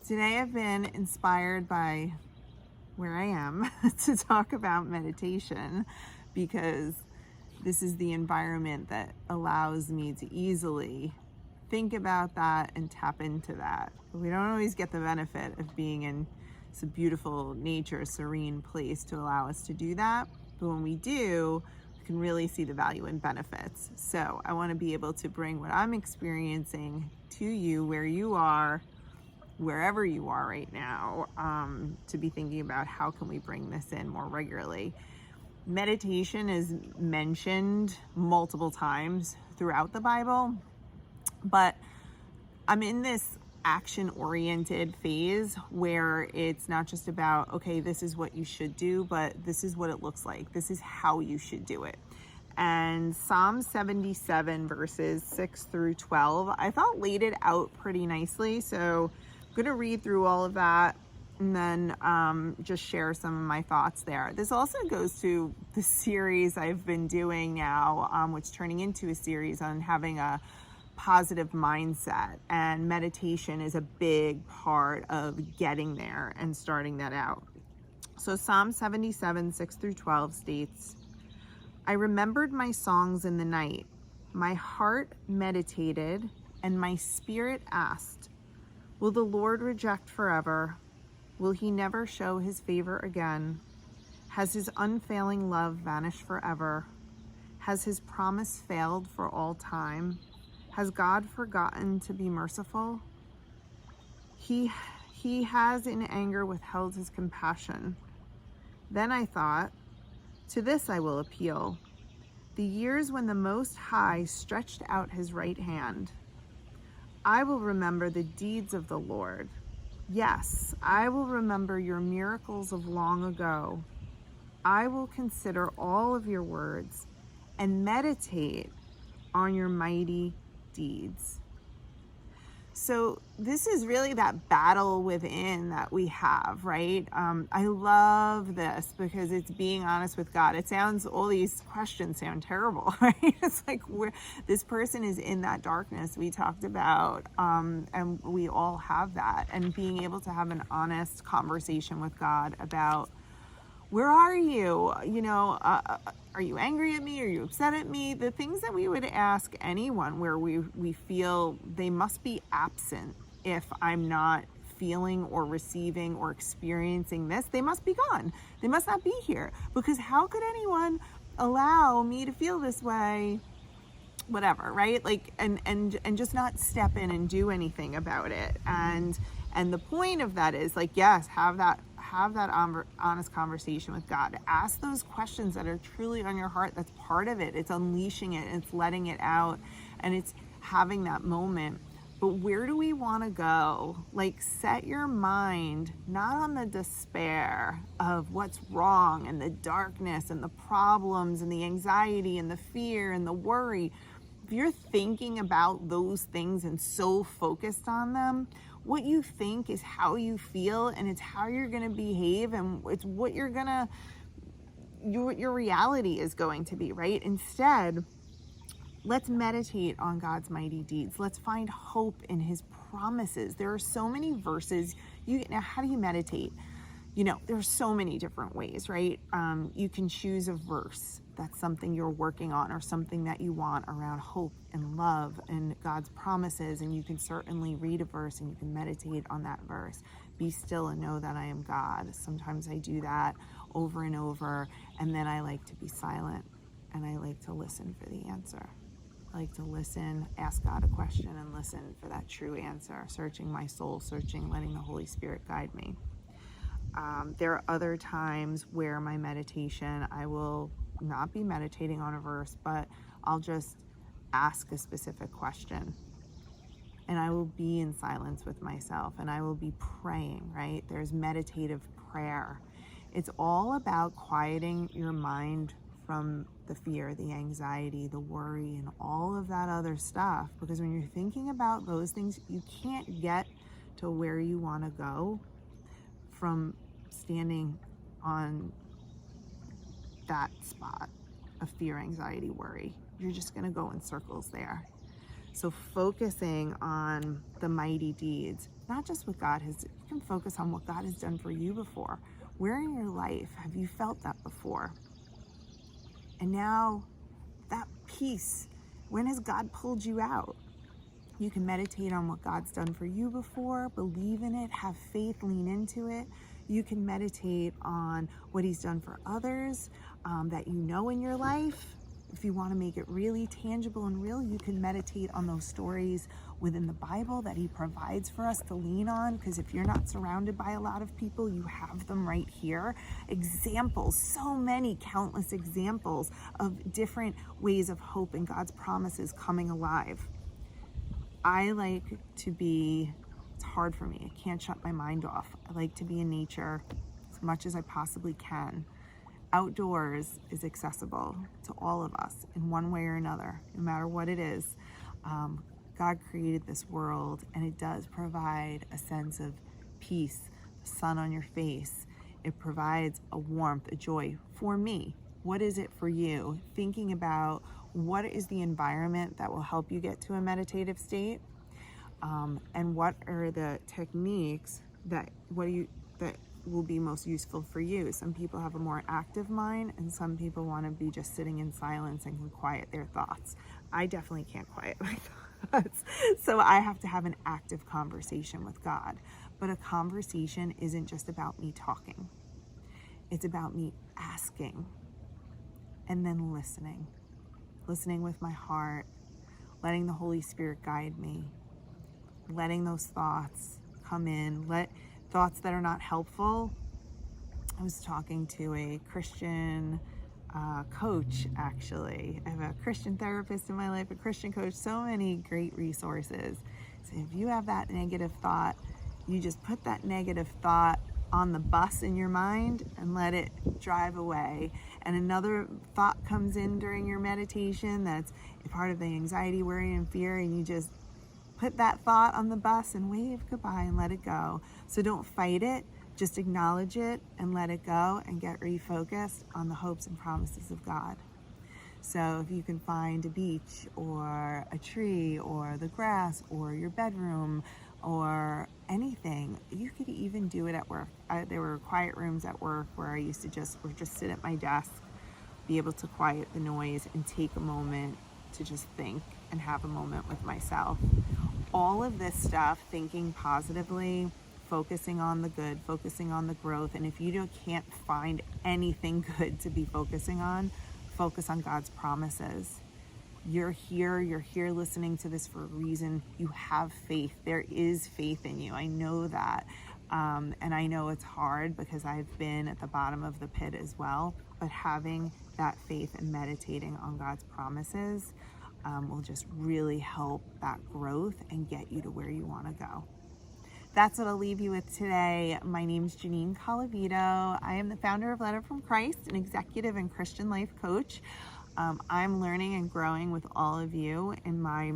Today I've been inspired by where I am to talk about meditation because this is the environment that allows me to easily think about that and tap into that. We don't always get the benefit of being in some beautiful nature, serene place to allow us to do that. But when we do, we can really see the value and benefits. So I want to be able to bring what I'm experiencing to you where you are, wherever you are right now, to be thinking about how can we bring this in more regularly. Meditation is mentioned multiple times throughout the Bible, but I'm in this action-oriented phase where it's not just about, okay, this is what you should do, but this is what it looks like. This is how you should do it. And Psalm 77 verses 6 through 12, I thought laid it out pretty nicely. So I'm going to read through all of that and then just share some of my thoughts there. This also goes to the series I've been doing now, which is turning into a series on having a positive mindset, and meditation is a big part of getting there and starting that out. So Psalm 77, 6 through 12 states, I remembered my songs in the night. My heart meditated and my spirit asked, will the Lord reject forever? Will he never show his favor again? Has his unfailing love vanished forever? Has his promise failed for all time? Has God forgotten to be merciful? He has in anger withheld his compassion. Then I thought, to this I will appeal. The years when the Most High stretched out his right hand. I will remember the deeds of the Lord. Yes, I will remember your miracles of long ago. I will consider all of your words and meditate on your mighty deeds. So this is really that battle within that we have, right? I love this because it's being honest with God. It sounds, all these questions sound terrible, right? It's like this person is in that darkness we talked about, and we all have that. And being able to have an honest conversation with God about, where are you? Are you angry at me? Are you upset at me? The things that we would ask anyone where we feel they must be absent if I'm not feeling or receiving or experiencing this, they must be gone. They must not be here, because how could anyone allow me to feel this way? Whatever, right? Like, and just not step in and do anything about it. And the point of that is, like, yes, have that honest conversation with God. Ask those questions that are truly on your heart. That's part of it. It's unleashing it, it's letting it out, and it's having that moment. But where do we want to go? Like, set your mind not on the despair of what's wrong and the darkness and the problems and the anxiety and the fear and the worry. If you're thinking about those things and so focused on them, what you think is how you feel, and it's how you're going to behave, and it's what your reality is going to be, right? Instead, let's meditate on God's mighty deeds. Let's find hope in his promises. There are so many verses. Now, how do you meditate? There are so many different ways, right? You can choose a verse that's something you're working on, or something that you want around hope and love and God's promises. And you can certainly read a verse and you can meditate on that verse. Be still and know that I am God. Sometimes I do that over and over. And then I like to be silent and I like to listen for the answer. I like to listen, ask God a question and listen for that true answer, searching my soul, letting the Holy Spirit guide me. There are other times where my meditation, I will not be meditating on a verse, but I'll just ask a specific question. And I will be in silence with myself and I will be praying, right? There's meditative prayer. It's all about quieting your mind from the fear, the anxiety, the worry, and all of that other stuff. Because when you're thinking about those things, you can't get to where you want to go from standing on that spot of fear, anxiety, worry. You're just going to go in circles there. So focusing on the mighty deeds, not just what God has, you can focus on what God has done for you before. Where in your life have you felt that before? And now that peace, when has God pulled you out? You can meditate on what God's done for you before, believe in it, have faith, lean into it. You can meditate on what he's done for others that you know in your life. If you want to make it really tangible and real, you can meditate on those stories within the Bible that he provides for us to lean on, because if you're not surrounded by a lot of people, you have them right here. Examples, so many, countless examples of different ways of hope and God's promises coming alive. I like to be, it's hard for me, I can't shut my mind off. I like to be in nature as much as I possibly can. Outdoors is accessible to all of us in one way or another, no matter what it is. God created this world, and it does provide a sense of peace, the sun on your face. It provides a warmth, a joy for me. What is it for you? Thinking about what is the environment that will help you get to a meditative state, and what are the techniques that will be most useful for you. Some people have a more active mind, and some people want to be just sitting in silence and can quiet their thoughts. I definitely can't quiet my thoughts, so I have to have an active conversation with God. But a conversation isn't just about me talking. It's about me asking and then listening with my heart, letting the Holy Spirit guide me, letting those thoughts come in, let thoughts that are not helpful. I was talking to a Christian coach, actually. I have a Christian therapist in my life, a Christian coach, so many great resources. So if you have that negative thought, you just put that negative thought on the bus in your mind and let it drive away. And another thought comes in during your meditation that's a part of the anxiety, worry, and fear, and you just put that thought on the bus and wave goodbye and let it go. So don't fight it, just acknowledge it and let it go, and get refocused on the hopes and promises of God. So if you can find a beach or a tree or the grass or your bedroom or anything, you could even do it at work. There were quiet rooms at work where I used to just sit at my desk, be able to quiet the noise and take a moment to just think and have a moment with myself. All of this stuff, thinking positively, focusing on the good, focusing on the growth. And if you can't find anything good to be focusing on, focus on God's promises. You're here listening to this for a reason. You have faith. There is faith in you. I know that. And I know it's hard because I've been at the bottom of the pit as well. But having that faith and meditating on God's promises will just really help that growth and get you to where you want to go. That's what I'll leave you with today. My name's Janine Colavito. I am the founder of Letter from Christ, an executive and Christian life coach. I'm learning and growing with all of you in my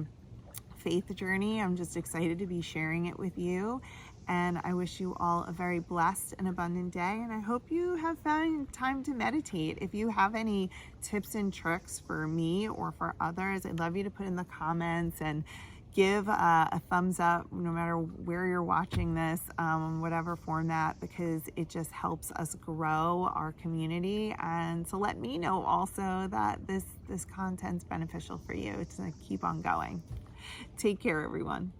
faith journey. I'm just excited to be sharing it with you. And I wish you all a very blessed and abundant day. And I hope you have found time to meditate. If you have any tips and tricks for me or for others, I'd love you to put in the comments and give a thumbs up no matter where you're watching this, whatever format, because it just helps us grow our community. And so let me know also that this content's beneficial for you to keep on going. Take care, everyone.